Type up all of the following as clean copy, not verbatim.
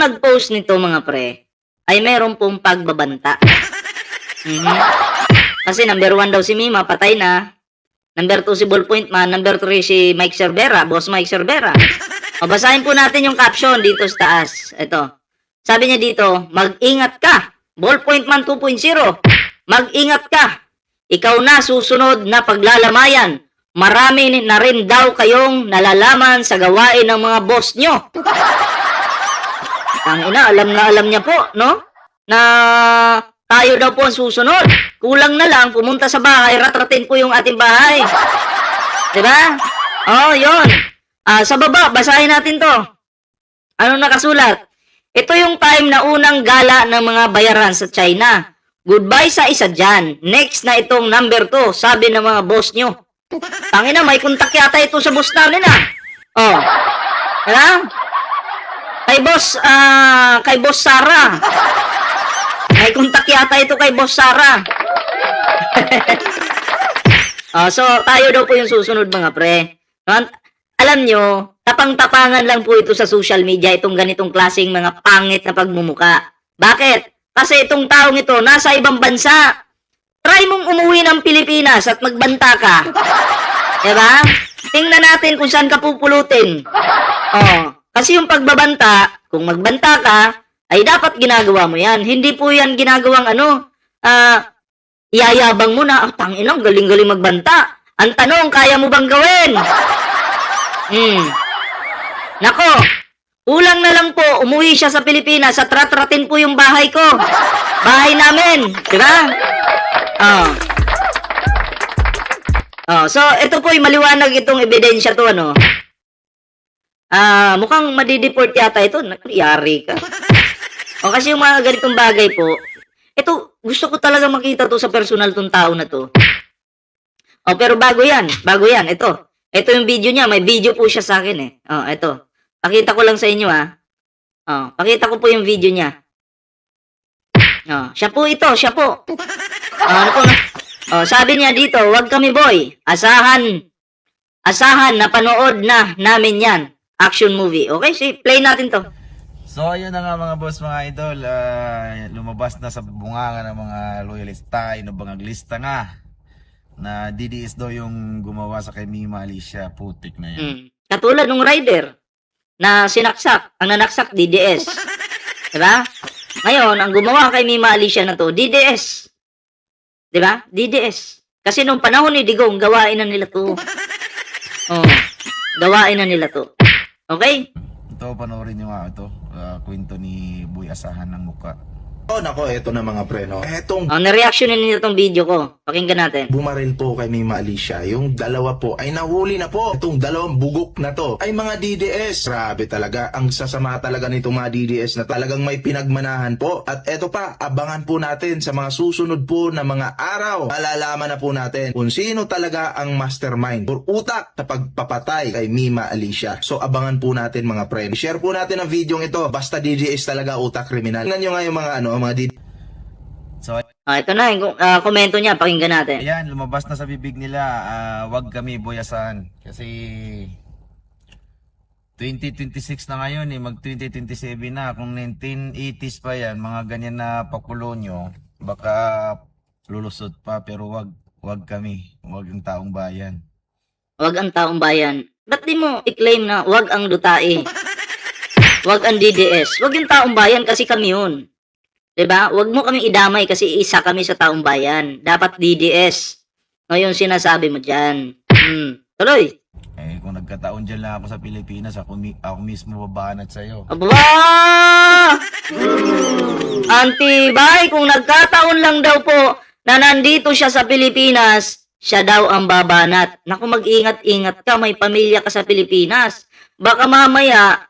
nag-post nito mga pre, ay meron pong pagbabanta. Mhm. Kasi number 1 daw si Mima, patay na. Number 2 si Ballpoint Man, number 3 si Mike Cervera, Boss Mike Cervera. O, basahin po natin yung caption dito sa taas. Ito. Sabi niya dito, mag-ingat ka. Ballpoint Man 2.0. Mag-ingat ka. Ikaw na susunod na paglalamayan. Marami na rin daw kayong nalalaman sa gawain ng mga boss nyo. Ang ina, alam na alam niya po, no? Na tayo daw po ang susunod. Kulang na lang, pumunta sa bahay, ratratin po yung ating bahay. Diba? Oh, yun. Sa baba, basahin natin to. Ano nakasulat? Ito yung time na unang gala ng mga bayaran sa China. Goodbye sa isa dyan. Next na itong number 2, sabi ng mga boss nyo. Tangina, may kontak yata ito sa boss namin, Oh. Diba? Kay boss Sara. May kontak yata ito kay boss Sara. So, tayo daw po yung susunod mga pre. No? Alam nyo, tapang-tapangan lang po ito sa social media, itong ganitong klaseng mga pangit na pagmumuka. Bakit? Kasi itong taong ito, nasa ibang bansa. Try mong umuwi ng Pilipinas at magbanta ka. Diba? Tingnan natin kung saan ka pupulutin. Kasi yung pagbabanta, kung magbanta ka, ay dapat ginagawa mo yan. Hindi po yan ginagawang iyayabang mo na, tanginang, galing-galing magbanta. Ang tanong, kaya mo bang gawin? Nako, kulang na lang po, umuwi siya sa Pilipinas at ratratin po yung bahay ko. Bahay namin, di ba? So, ito po yung maliwanag itong ebidensya to, mukhang madideport yata ito. Yari ka. Kasi yung mga ganitong bagay po, ito, gusto ko talaga makita to sa personal tong tao na to. Pero bago yan, ito. Ito yung video niya, may video po siya sa akin ito. Pakita ko lang sa inyo pakita ko po yung video niya. Siya po ito, siya po. Ano po na? Sabi niya dito, wag kami boy. Asahan na panood na namin yan. Action movie. Okay, play natin to. So ayun na nga mga boss, mga idol, lumabas na sa bunganga ng mga loyalista, inabangaglista nga na DDS daw yung gumawa sa kay Mima Alicia, putik na yan. Katulad ng rider na sinaksak, ang nanaksak DDS. Diba? Ngayon, ang gumawa kay Mima Alicia na to, DDS. Diba? DDS. Kasi nung panahon ni Digong, gawain na nila to. Gawain na nila to. Okay? Ito, panoorin nyo nga ito, kwento ni Boy Asahan ng Muka. Nako, eto na mga pre, Etong na-reactionin nila itong video ko. Pakinggan natin. bumaril po kay Mima Alicia. Yung dalawa po ay nahuli na po. Itong dalawang bugok na to ay mga DDS. Grabe talaga. Ang sasama talaga nitong mga DDS na talagang may pinagmanahan po. At eto pa, abangan po natin sa mga susunod po na mga araw. Malalaman na po natin kung sino talaga ang mastermind or utak sa pagpapatay kay Mima Alicia. So abangan po natin mga pre. Share po natin ang video ito. Basta DDS talaga utak kriminal. Tingnan nyo nga yung mga mga DDS. So Ito na yung komento niya. Pakinggan natin. ayan, lumabas na sa bibig nila, wag kami Boy Asahan. Kasi 2026 na ngayon mag 2027 na. Kung 1980s pa yan, mga ganyan na pakulo nyo, baka lulusot pa. Pero wag kami, wag ang taong bayan. Wag ang taong bayan. Ba't di mo i-claim na wag ang Dutai? Wag ang DDS. Wag yung taong bayan kasi kami yun. Diba? Wag mo kami idamay kasi isa kami sa taong bayan. Dapat DDS. Ngayon sinasabi mo dyan. Tuloy. Kung nagkataon dyan lang ako sa Pilipinas, ako mismo babanat sa'yo. Aba! Antibay, kung nagkataon lang daw po na nandito siya sa Pilipinas, siya daw ang babanat. Naku, mag-ingat-ingat ka, may pamilya ka sa Pilipinas. Baka mamaya,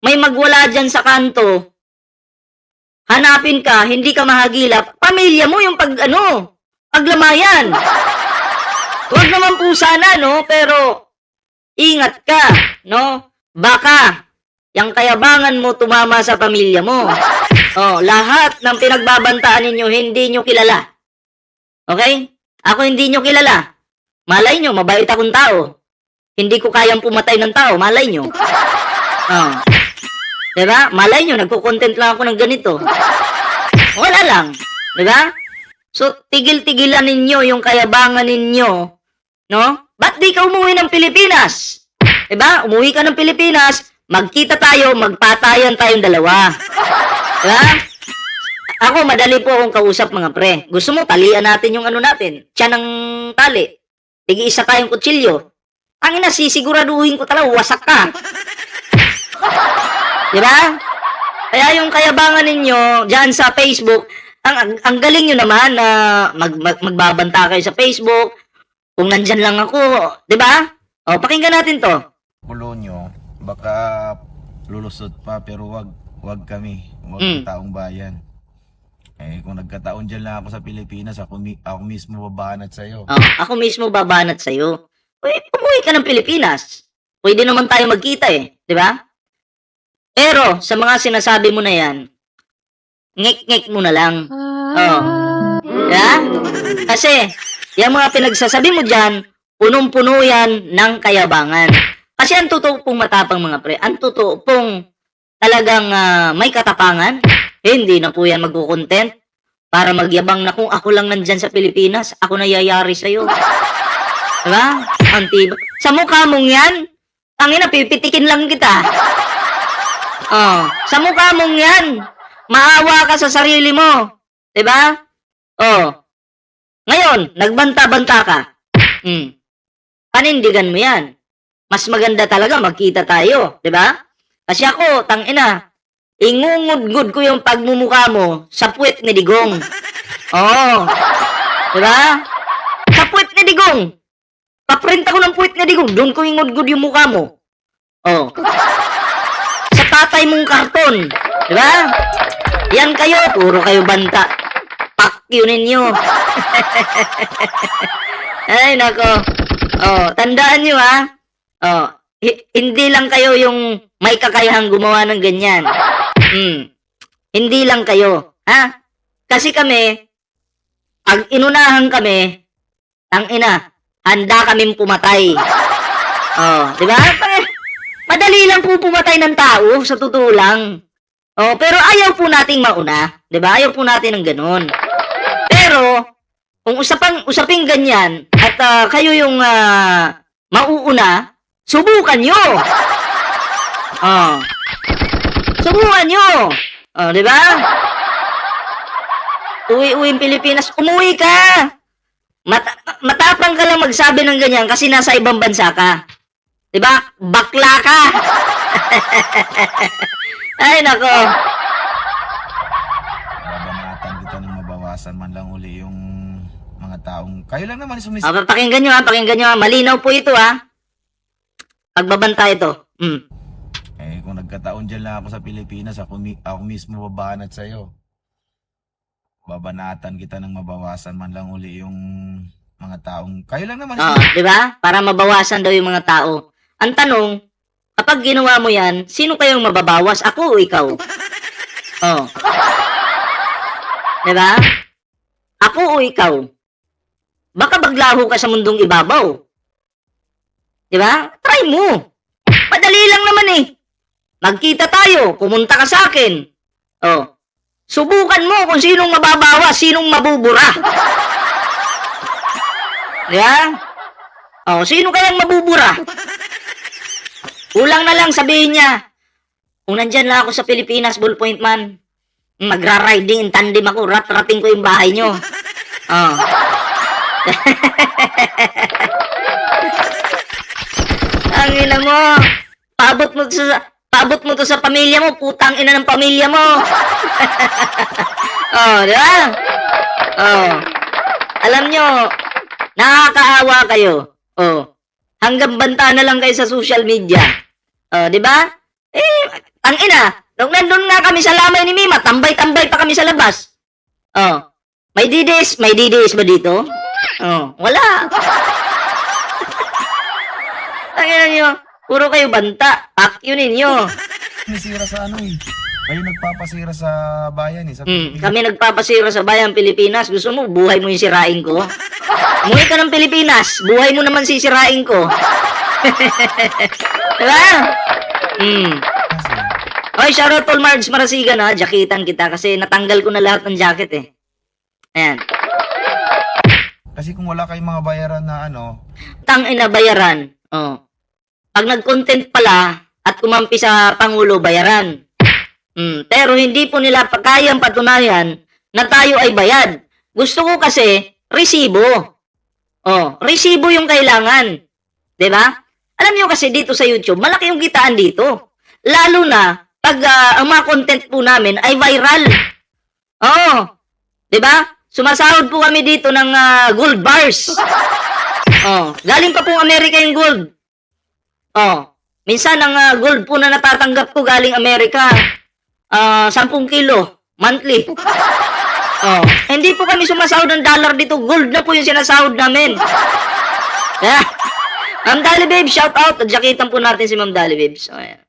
may magwala dyan sa kanto, hanapin ka, hindi ka mahagilap, pamilya mo yung paglamayan. Huwag naman po sana, pero ingat ka, Baka, yung kayabangan mo tumama sa pamilya mo. Lahat ng pinagbabantaan ninyo, hindi nyo kilala. Okay? Ako hindi nyo kilala. Malay nyo, mabait akong tao. Hindi ko kayang pumatay ng tao, malay nyo. Diba? Malay nyo, nagko-content lang ako ng ganito. Wala lang. Diba? So, tigil-tigilan ninyo yung kayabangan ninyo. No? Ba't di ka umuwi ng Pilipinas? Diba? Umuwi ka ng Pilipinas, magkita tayo, magpatayan tayong dalawa. Diba? Ako, madali po akong kausap mga pre. Gusto mo, talian natin yung ano natin. Tiyan ng tali. Tigi-isa tayong kutsilyo. Ang ina, sisiguraduhin ko talaga, wasak ka. Diba? Kaya yung kayabangan ninyo dyan sa Facebook, ang galing nyo naman na magbabanta kayo sa Facebook. Kung nandyan lang ako, diba? O, pakinggan natin to. Polonyo, baka lulusot pa pero wag kami, wag ang taong bayan. Eh kung nagkataon dyan lang ako sa Pilipinas, ako mismo babanat sa'yo. Ako mismo babanat sa'yo. Uy, umuwi ka ng Pilipinas. Pwede naman tayo magkita eh, di ba? Pero, sa mga sinasabi mo na yan, ngek-ngek mo na lang. Diba? Kasi, yung mga pinagsasabi mo dyan, punong-puno yan ng kayabangan. Kasi ang totoo pong matapang mga pre, ang totoo pong talagang may katapangan, hindi na po yan magkukontent para magyabang na kung ako lang nandyan sa Pilipinas, ako na yayari sa'yo. Diba? Antiba. Sa mukha mong yan, tangina, pipitikin lang kita. Sa mukha mong yan, maawa ka sa sarili mo. Diba? Ngayon, nagbanta-banta ka. Panindigan mo yan. Mas maganda talaga magkita tayo. Diba? Kasi ako, tangina, ingungud-gud ko yung pagmumukha mo sa puwet ni Digong. Diba? Sa puwet ni Digong. Paprint ako ng puwet ni Digong. Doon ko ingud-gud yung mukha mo. Sa tatay mong karton. Diba? Yan kayo. Puro kayo banta. Pakyo ninyo. Ay, nako. Tandaan nyo ha. Hindi lang kayo yung may kakayahang gumawa ng ganyan. Hindi lang kayo. Ha? Kasi kami, pag inunahan kami, tangina, handa kaming pumatay. Diba? Madali lang po pumatay ng tao, sa totoo lang. Pero ayaw po nating mauna. Diba? Ayaw po natin ng ganun. Pero, kung usaping ganyan, at kayo yung mauuna, subukan nyo. Subukan nyo. Di ba? Uwi-uwi ng Pilipinas, umuwi ka. Matapang ka lang magsabi ng ganyan kasi nasa ibang bansa ka. Di ba? Bakla ka. Ay, nako. Babanatan kita nang mabawasan man lang uli yung mga taong kayo lang naman Pakinggan nyo ha. Malinaw po ito ha. Pagbabanta ito. Eh kung nagkataon dyan lang ako sa Pilipinas, ako mismo babanat sa'yo. Babanatan kita nang mabawasan man lang uli yung mga taong kayo lang naman di ba? Para mabawasan daw yung mga tao. Ang tanong, kapag ginawa mo yan, sino kayong mababawas? Ako o ikaw? Di ba? Ako o ikaw? Baka baglaho ka sa mundong ibabaw. Di ba? Try mo. Madali lang naman eh. Magkita tayo, pumunta ka sa akin. Subukan mo kung sinong mababawas, sinong mabubura. Di ba? Sino kayang mabubura? Kulang na lang sabihin niya, kung nandyan lang ako sa Pilipinas, ballpoint man, magra-riding in tandem ako, rat-rating ko yung bahay nyo. Ang ina mo, paabot mo to sa pamilya mo, putang ina ng pamilya mo. Di ba? Alam nyo, nakakaawa kayo. Hanggang banta na lang kayo sa social media. Di ba? Ang ina, nung nandun nga kami sa lamay ni Mima, tambay-tambay pa kami sa labas. May DDS ba dito? Wala. Ang ina nyo, puro kayo banta. Pakyo ninyo. Nasira sa ano eh. Kayo nagpapasira sa bayan eh. Sa Kami nagpapasira sa bayan Pilipinas. Gusto mo, buhay mo yung sirain ko? Umuwi ka ng Pilipinas, buhay mo naman sisirain ko. Diba? Okay, shoutout Paul Marge Marasigan ha. Jacketan kita kasi natanggal ko na lahat ng jacket eh. Ayan. Kasi kung wala kayong mga bayaran na ano, Tangina bayaran. Oh. Pag nag-content pala at kumampi sa Pangulo, bayaran. Pero hindi po nila kayang patunayan na tayo ay bayad. Gusto ko kasi resibo. Oh, resibo yung kailangan. 'Di ba? Alam niyo kasi dito sa YouTube, malaki yung kitaan dito. Lalo na pag ang mga content po namin ay viral. Oh. 'Di ba? Sumasahod po kami dito ng gold bars. Oh, galing pa po Amerika yung gold. Oh, minsan ang gold po na natatanggap ko galing Amerika, 10 kilo monthly. Oh, hindi po kami sumasahod ng dollar dito, gold na po yung sinasahod namin. Yeah. Ma'am Dali Babes, shout out. Jaketan po natin si Ma'am Dali Babes. Oh, yeah.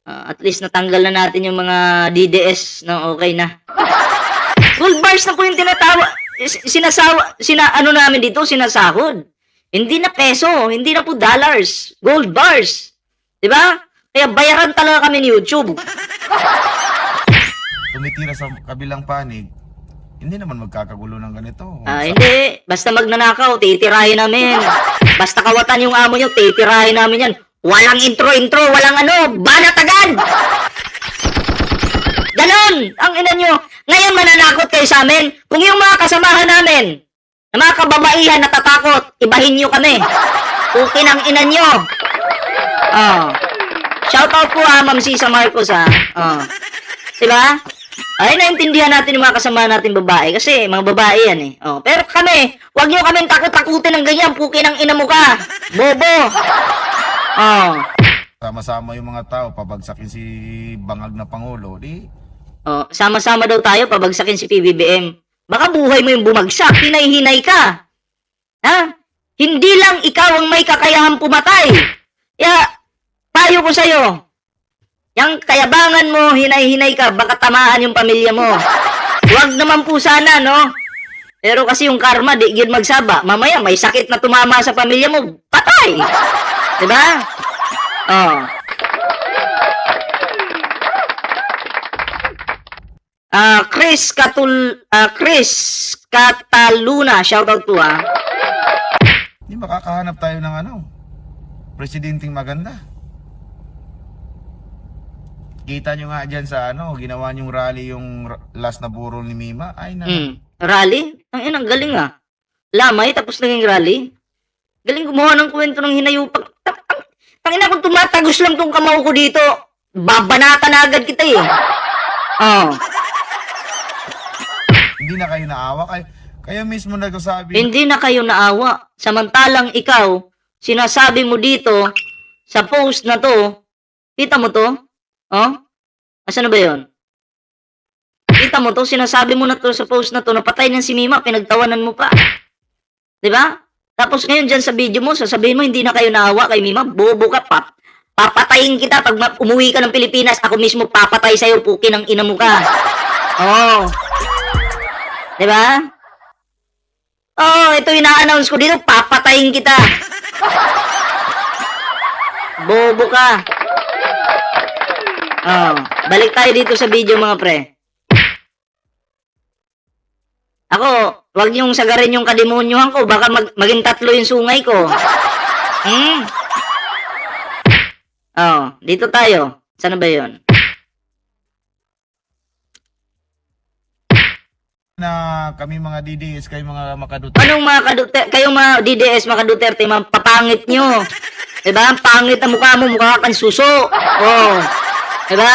At least natanggal na natin yung mga DDS na okay na. Gold bars na po yung ano namin dito, sinasahod. Hindi na peso, hindi na po dollars, gold bars. 'Di ba? Kaya bayaran talaga kami ni YouTube. tumitira sa kabilang panig, hindi naman magkakagulo ng ganito. Hindi. Basta magnanakaw, titirahin namin. Basta kawatan yung amo nyo, titirahin namin yan. Walang intro-intro, walang banat agad! Ganon! Ang ina nyo. Ngayon mananakot kayo sa amin. Kung yung mga kasamahan namin, na mga kababaihan natatakot, ibahin nyo kami. Pukin ang ina nyo. Shoutout po Ma'am Sisa Marcos Diba? Ay, naintindihan natin yung mga kasama natin babae kasi mga babae yan eh. Pero kami, wag nyo kaming takot-takutin ng ganyan. Pukin ang ina mo ka. Bobo. Sama-sama yung mga tao, pabagsakin si bangag na Pangulo, di Sama-sama daw tayo pabagsakin si PBBM. Baka buhay mo yung bumagsak, hinay-hinay ka. Ha? Hindi lang ikaw ang may kakayahang pumatay. Kaya, payo ko sa'yo. Yang kayabangan mo, hinay-hinay ka, baka tamaan yung pamilya mo. Huwag naman po sana, no? Pero kasi yung karma, di gid magsaba. Mamaya, may sakit na tumama sa pamilya mo, patay. Diba? Chris Cataluna, shoutout po Di makakahanap tayo ng presidenting maganda. Kita nyo nga dyan sa ginawa nyong rally yung last na burol ni Mima. Ay na. Rally? Ang galing Lamay, tapos naging rally. Galing gumawa ng kwento ng hinayupak. Tangina kung tumatagos lang tong kamao ko dito, babanatan na agad kita eh. Hindi na kayo naawa. Kayo mismo nagsasabi. Hindi na kayo naawa. Samantalang ikaw, sinasabi mo dito, sa post na to, kita mo to? Asan na ba yun? Kita mo to, sinasabi mo na to sa post na to, napatay ng si Mima, pinagtawanan mo pa. Diba? Tapos ngayon dyan sa video mo, sasabihin mo, hindi na kayo naawa kay Mima, bobo ka, papatayin kita pag umuwi ka ng Pilipinas, ako mismo papatay sa'yo, pukin ang ina mo ka. Diba? Ito ina-announce ko dito, papatayin kita. Bobo ka. Balik tayo dito sa video mga pre. Ako, wag niyong sagarin yung kademonyohan ko, baka maging 3 yung sungay ko. Dito tayo. Saan ba yun? Na kami mga DDS, kayo mga makaduterte. Anong mga Duterte? Kayong mga DDS, mga Duterte, mga papangit nyo. Diba? Ang pangit ang mukha mo, mukha kang suso. Diba?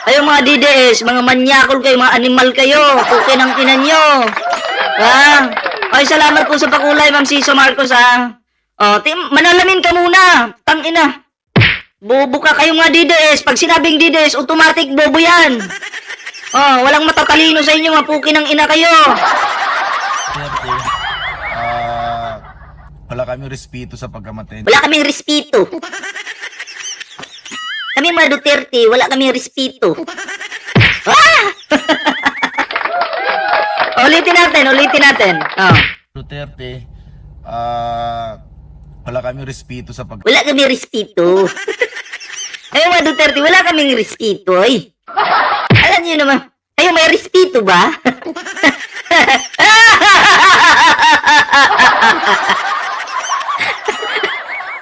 Kayong mga DDS, mga manyakol kayo, mga animal kayo. Pukin ang ina nyo. Diba? Ay, salamat po sa pakulay, Ma'am Sisa Marcos, manalamin ka muna. Tangina. Bobo ka kayong mga DDS. Pag sinabing DDS, automatic bobo yan. Walang matatalino sa inyo, mga pukin ng ina kayo. Wala kami respeto sa pagkamatay. Wala kaming respeto. Kami mga Duterte, wala kaming respeto. Ulitin natin. Duterte, wala kami respeto sa Wala kaming respeto. Ay, mga Duterte, wala kaming respeto, eh. Alam niyo naman, kayo may respeto ba?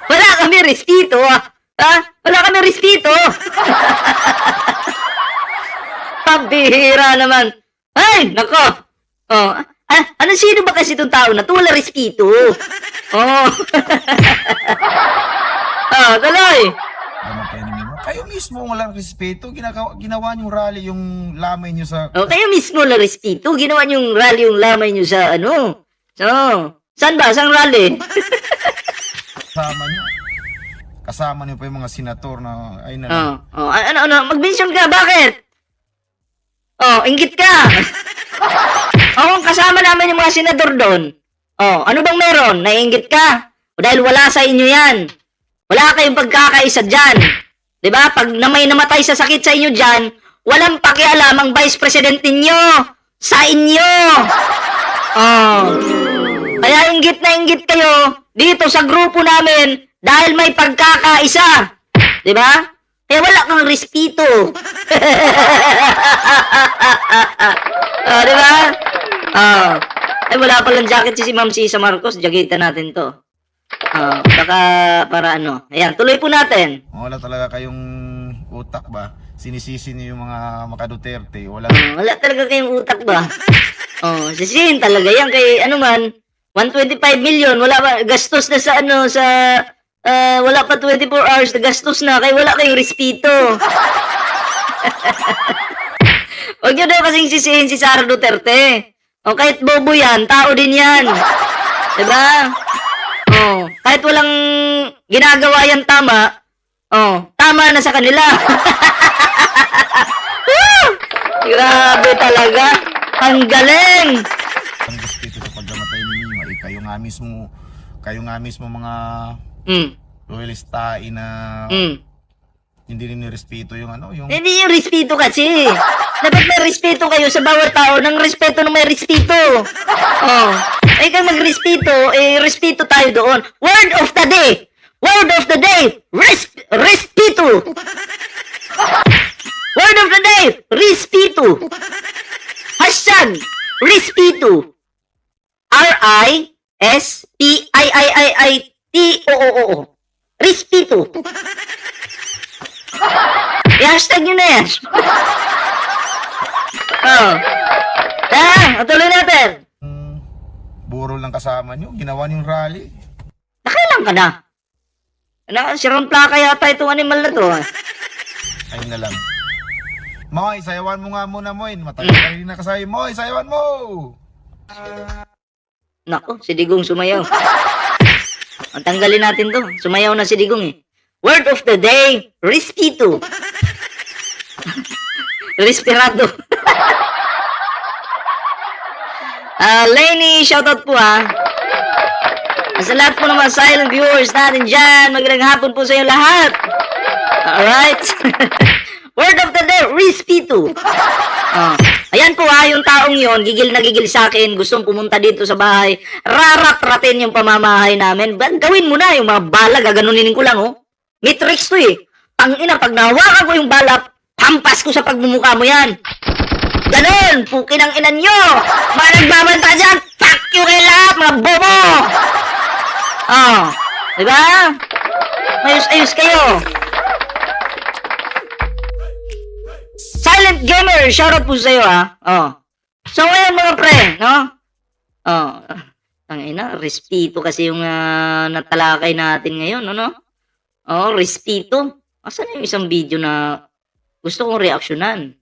Wala kami respeto, ah. Ha? Wala kami respeto. Pambihira naman. Ay, nako. Oh, ano sino ba kasi itong tao na to? Wala respeto. Oh. Tuloy. Naman kayo ni Mima. Kayo mismo walang respeto. Ginawa niyong rally yung lamay niyo sa Oh, kayo mismo wala respeto. Ginawa niyong rally yung lamay niyo sa ano. So, saan ba? Saan rally? kasama niyo. Kasama niyo pa yung mga senator na ay na Mag-mention ka, bakit? Oh, inggit ka. Kasama namin yung mga senador doon. Oh, ano bang meron? Naiinggit ka? O dahil wala sa inyo yan. Wala kayong pagkakaisa dyan. 'Di ba? Pag may namatay sa sakit sa inyo dyan, walang pakialam ang vice president ninyo sa inyo. Oh. Kaya inggit na inggit kayo dito sa grupo namin dahil may pagkakaisa. 'Di ba? Kaya wala kang respeto. Di ba? Ay, wala palang jacket si Ma'am Sisa Marcos. Jagitan natin to. Baka para ano. Ayan, tuloy po natin. wala talaga kayong utak ba? Sinisisi niyo yung mga Duterte. Wala. Wala talaga kayong utak ba? Sisihin talaga yan kay ano man. 125 million. Wala ba? Gastos na sa ano, sa wala pa 24 hours na gastos na kaya wala kayong respeto. Huwag nyo daw kasing sisihin si Sara Duterte. Kahit bobo yan, tao din yan. Diba? Kahit walang ginagawa yan tama, tama na sa kanila. Grabe talaga. Ang galing. Ang respeto sa pagkamatay ni Mima. Kayo nga mismo mga loyalista na hindi rin respeto yung ano, yung Hindi yung respeto kasi. Dapat may respeto kayo sa bawat tao ng respeto ng may respeto. Ay kayo magrespeto, respeto tayo doon. Word of the day. Word of the day. Respeto. Word of the day. Respeto. Hashtag respeto. R-I-S-P-I-I-I-I-T-O-O-O. Respeto. I-hashtag nyo na yan. Tuloy natin. burol ng kasama nyo. Ginawa niyong rally. Nakailang ka na? Sirang plaka yata itong animal na to. Ayun na lang. Moy, sayawan mo nga muna, Moy. Matagal ka rin nakasayo. Moy, sayawan mo! Nako, si Digong sumayaw. Ang tanggalin natin to. Sumayaw na si Digong eh. Word of the day, respeto. Respirado. Lenny, shoutout po sa lahat po ng mga silent viewers natin dyan. Magandang hapon po sa inyo lahat. Alright. Word of the day, respeto. Ayan po yung taong yon, gigil na gigil sa akin, gustong pumunta dito sa bahay, rarat-ratin yung pamamahay namin. Gawin mo na yung mga bala, gaganunin ko lang May tricks to eh. Ina, pag nahawakan ko yung bala, pampas ko sa pagmumukha mo yan. Ganon, pukin ang inan nyo. Mga nagbabanta dyan, fuck you kayo lahat, mga bobo. Diba? Mayos-ayos kayo. Silent Gamer, shoutout po sa'yo So ngayon mga pre, no? Tangina, respeto kasi yung natalakay natin ngayon, no? Respeto. Asan yung isang video na gusto kong reaksyonan?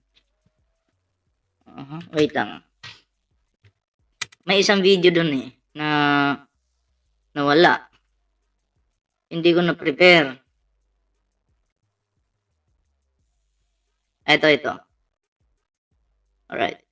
Wait lang. May isang video dun na nawala. Hindi ko na-prepare. Ito. Alright.